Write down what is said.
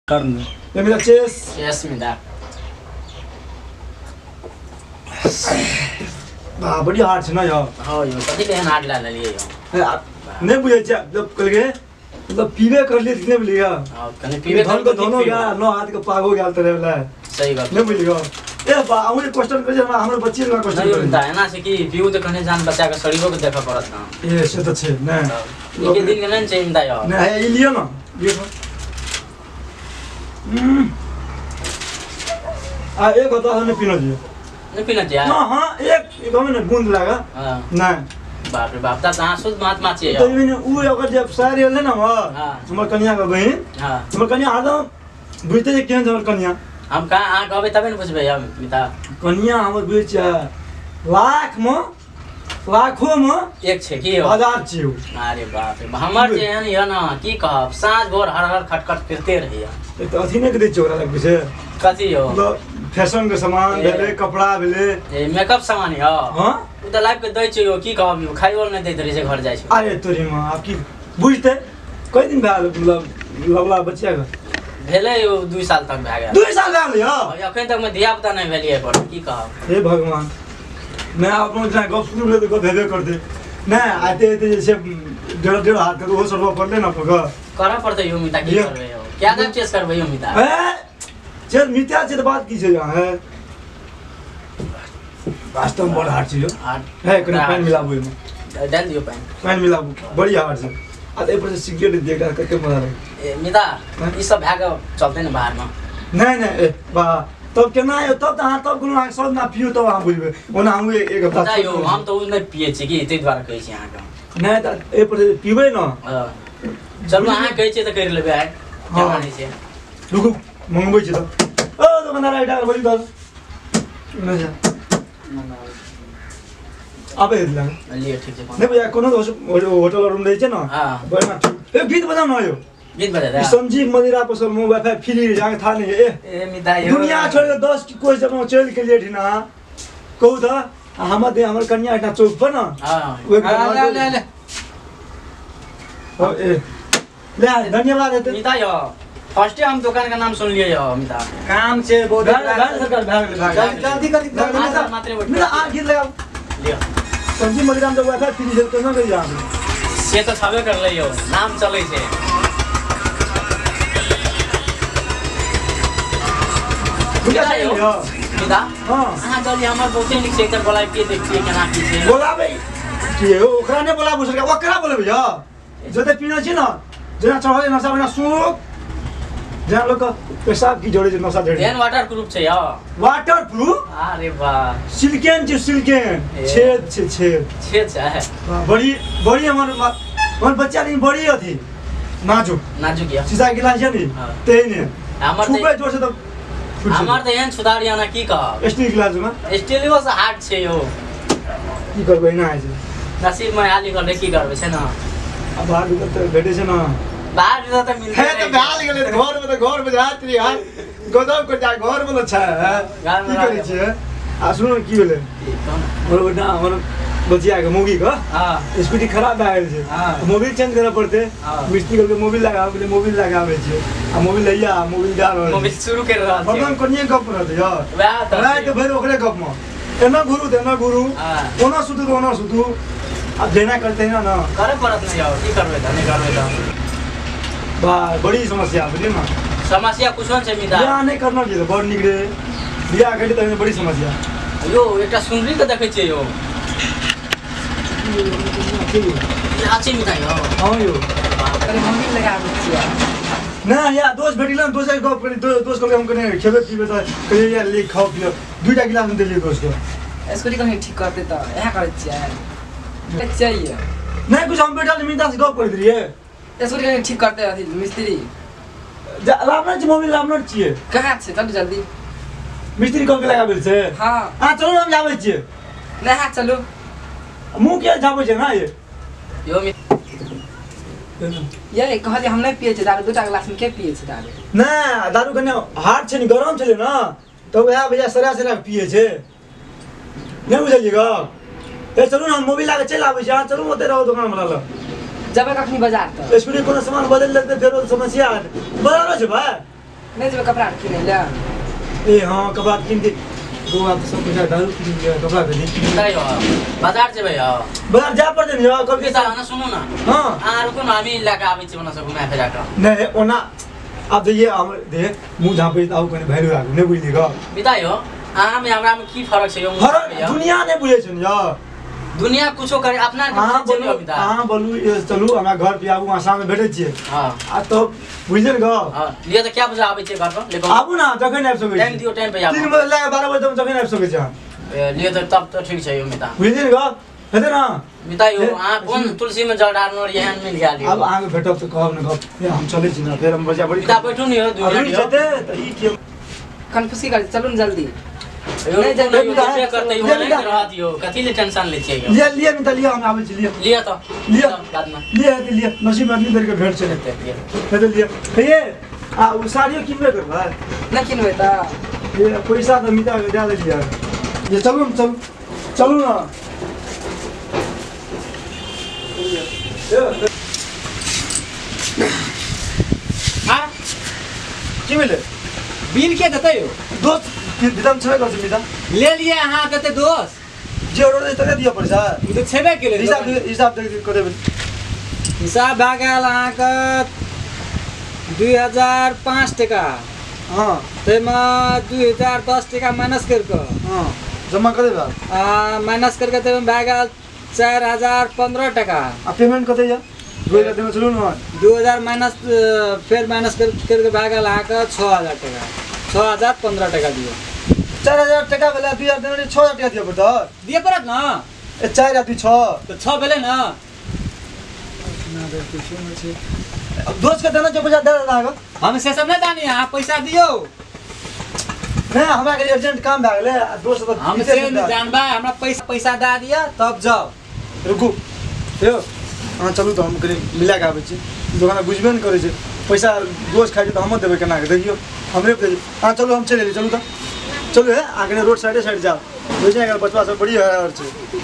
Karne. Ja, mida cheers. Yes, mida. बड़ी hard छ न यो हो यो कति के हार्ड ला लिए यो नहीं बुझे छ जब कल के मतलब पीवे कर लिए कितने बोलिए हां कने पीवे धन को दोनों गया नो हाथ का पागो गया तेरे वाला सही बात नहीं बोलियो ए बा हमरे क्वेश्चन कर जे हमरे बच्चे का क्वेश्चन नहीं होता है ना से कि पीऊ तो कने जान बच्चा का शरीर को देखा पड़त ना ए से तो छे ना एक दिन के नहीं चाहिए इंदा यो नहीं है लियो ना ये आ एक होता है पीना चाहिए नहीं पीना चाहिए ना हां एक हमें बूंद लगा हां ना बाप रे बाप ता शुद्ध महात्मा चाहिए तो मैंने वो अगर जब सारे ले ना हां हमर कन्या का बहन हां हमर कन्या आदम बुझते जे केन हमर कन्या हम का आ कहबे तबे न बुझबे हम पिता कन्या हमर बुझ लाख में लाखों में एक छे की हो हजार छियो अरे बाप रे हमर जे है यो ना की कहब साँझ भोर हर हर खटखट फिरते रहिया तो अथी नहीं दे चोरा लग से कथी हो मतलब फैशन के सामान भेले कपड़ा भेले ए मेकअप सामान हो हां उ त लाइफ के दै छै यो की कहब यो खाइयो नहीं दैत रही से घर जाय छै अरे तोरी मां आपकी बुझते कई दिन भेल मतलब लवला बच्चा का भेले यो 2 साल तक भए गेल 2 साल भेल यो अखन तक में धिया पुता नहीं भेलिए पर की कहब हे भगवान मैं अपन जहाँ गप शुरू ले तो भेबे कर दे नहीं आते जैसे डेढ़ हाथ का वो सब पड़ ले ना पगा करा पड़ते यो मिता की करबे हो क्या दम चेस करबे यो मिता ए चल मित्या से तो बात की छै यहाँ है वास्तव में बड़ा हार्ड छै यो है कने पानी मिलाबू में डाल दियो पानी मिलाबू बड़ी हार्ड छै आ ए पर से सिगरेट देखा कते मजा लगे ए मिता ई सब भाग चलते न बाहर में नहीं नहीं ए बा तब केना आयो तब त हां तब कोनो आंख सब ना पियो तब हम बुझबे ओना हम एक हफ्ता यो हम तो उ नहीं पिए छी की एते द्वारा कहै छी अहाँ के नहीं त ए पर से पीबे न चलू अहाँ कहै छी त कर लेबे आइ क्या माने छै रुकू मंगबै छी त ओ दुकानदार आइटा बोली दस न जा अबे इधर लिए ठीक छै नहीं भैया कोनो होटल रूम रहै छै न हां बड़ा ए गीत बजाउ न यो गीत बजा दे संजीव मदिरा पसल मो वाईफाई फ्री जाके था नहीं ए मिता यो दुनिया छोड़ के 10 की कोई जगह चल के लिए ठिना कहू त हमर दे हमर कन्या इतना चौक पर न हां ले ले ओ ए ले धन्यवाद है मिता यो फर्स्ट हम दुकान का नाम सुन लिए यो मिता काम से बहुत सरकार भाग जल्दी कर मात्र मेरा आ गीत लगाओ लियो संजीव मदिरा में वाईफाई फ्री से तो न गई जा से तो छबे कर लियो नाम चलै छै मिता यो मिता हां अहाँ जल्दी हमर बहुते नीक से एकतर बोलाइ के देखिए केना की छै बोलाबे के ओकरा ने बोलाबो सरकार ओकरा बोलबे यो जते पीना छै न जेना चढ़े नशा बना सुख जहाँ लोग पेशाब की जोड़े नशा जोड़े देन वाटर प्रूफ छै यो वाटर प्रूफ अरे वाह सिल्केन जो सिल्केन छेद छे छेद छेद छै बड़ी बड़ी हमर बच्चा नहीं बड़ी अथी नाजुक या शीशा गिलास है नहीं तेने हमर छुपे जोर से तो हमर त एहन सुधार या ना की कहब स्टील गिलास में स्टीलियो से हार्ड छै यो की करबै ना है नसीब में आली कर की करबे छै ना अब बाहर तो भेटे छै ना बाहर भी तो मिलते है तो भाल गेले घर में जात रही है गोदाम को जा घर में अच्छा है की करे छै आ सुनो की भेले और ना हमर बचिया के मोगी का हां स्पीड खराब आ गेल छै मोबिल चेंज करे पड़ते मिस्त्री के मोबिल लगावे छै आ मोबिल लइया मोबिल जा रहल मोबिल शुरू कर रहल छै भगवान कोनिए गप रहत यार वह त रात भर ओकरे गप में एना गुरु ओना सुतू अब देना करते हैं ना करे पड़त नहीं जाओ की करबे त नहीं करबे त बा बड़ी समस्या बुझे ना समस्या कुछन छै मिता बियाह नहीं करना चाहिए बड़ निकले बियाह करे त बड़ी समस्या यो एकटा सुंदरी के देखे छियै यो अच्छी मिता यो हां यो अरे मम्मी लगाबे छियै ना या दोस्त भेटिलन दोस्त के गप करी दोस्त को हम कने खेबे पीबे त कहिए यार ले खाओ पियो दुईटा गिलास में देलिए दोस्त को इसको कहीं ठीक करते तो यहां करे छियै चाहिए नहीं कुछ हम बैठा मिनटा से गप कर दिए इसको कहीं ठीक करते अथी मिस्त्री लामना छ मोबाइल लामना छिए कहां छै चल जल्दी मिस्त्री कब के लगाबे छै हां आ चलो हम जाबै छिए नहीं हां चलो मुंह के जाबै छै ना ये यो ये कहले हम नहीं पिए छै दारू 2टा गिलास में के पिए छै दारू ना दारू कने हार्ड छै नि गरम छले ना तो वह भैया सरा पिए छै नहीं बुझलिएगा ए चलू ना मोबाइल लाके चल आबै छै चलू ओते रहो दुकान वाला ल जब कखनी बाजार त स्पीड कोनो सामान बदल लेते फेर समस्या बराबर छै भाई नहीं जब कपड़ा किने ले ए हां कपड़ा किन दे दो आप सब कुछ दारू किन दे कपड़ा दे बताइयो बाजार से भैया बाजार जा पड़ते नि कब के किता ना सुनो ना हां आर को हामी इलाका आबै छ बना सब घुमा फिरा का नहीं ओना अब ये हम दे मुंह झापे ताऊ कने भैलु राख्नु नै बुझली ग बिताइयो आम हमरा में की फरक छ यो दुनिया नै बुझे छ नि यार दुनिया कुछो करे अपना के चलियो बिता हां बोलू चलू हमरा घर पे आबू वहां सामने भेटै छियै हां आ तो बुझलिन ग हां लिए त क्या बजे आबै छ घर पर लेको आबू ना जखन आबि सकै टाइम दियो टाइम पे आबू 3 बजे लगा 12 बजे जखन आबि सकै छ लिए त तब तो ठीक छ यो मिता बुझलिन ग हेते ना बिताइयो आ कोन तुलसी में जल डालनो यहाँ मिल गया लियो अब आगे भेटब त कहब न गप हम चलै छी ना फेर हम बजा बड़ी बिता बैठू नि हो दुनिया जते त ई के कन्फ्यूसी कर चलू न जल्दी नहीं जल्दी करते हो नहीं रहा दियो कथि ले टेंशन ले छियै लिए लिए न त लिए हम आबै छी लिए लिया तो लिया बाद में लिए नसीब आदमी देर के भेट छै हेते लिए हे आ उ साड़ियो किनबे करबा न किनबे त ये पैसा त मिटा के दे दिया ये चलू ना हां की मिले बिल के देतै हो दोस्त विदाम छबे गर्छ मिटा ले लिए अहाँ देतै दोस्त जे ऑर्डर दे तके दिया पैसा उ त छेबे केले हिसाब दे कर देबे हिसाब भए गेल अहाँके 2005 टका हां तैमे 2010 टका माइनस करके हां जमा कर देबा आ माइनस करके तैमे भए गेल 4015 टका आ पेमेंट कते या 2000 देमे चलू न 2000 माइनस फिर माइनस करके भए गेल अहाँके 6000 टका 6015 टका दियो 4000 टका भेला 2000 देमे 6000 टका दिया पड़त दिए पड़त न ए 4 या 2 6 तो 6 भेलै न ना दे कुछ नै छै अब दोस्त के देना जो पैसा दे देना है हम से सब नहीं जानी अहाँ पैसा दियो नहीं हमरा के अर्जेंट काम भए गेलै दोस्त त हम से नहीं जानबा हमरा पैसा दे दिया तब जाओ रुकू यो हां चलू त हम कनी मिला के आबै छी दोकान बुझबे न करै छै पैसा दोस्त खाइ छै त हम देबे केना के देखियो हमरे पे हां चलो हम चले चलू त चलू है आगे रोड साइड जाओ बुझने का बचवा सब बड़ी है और छै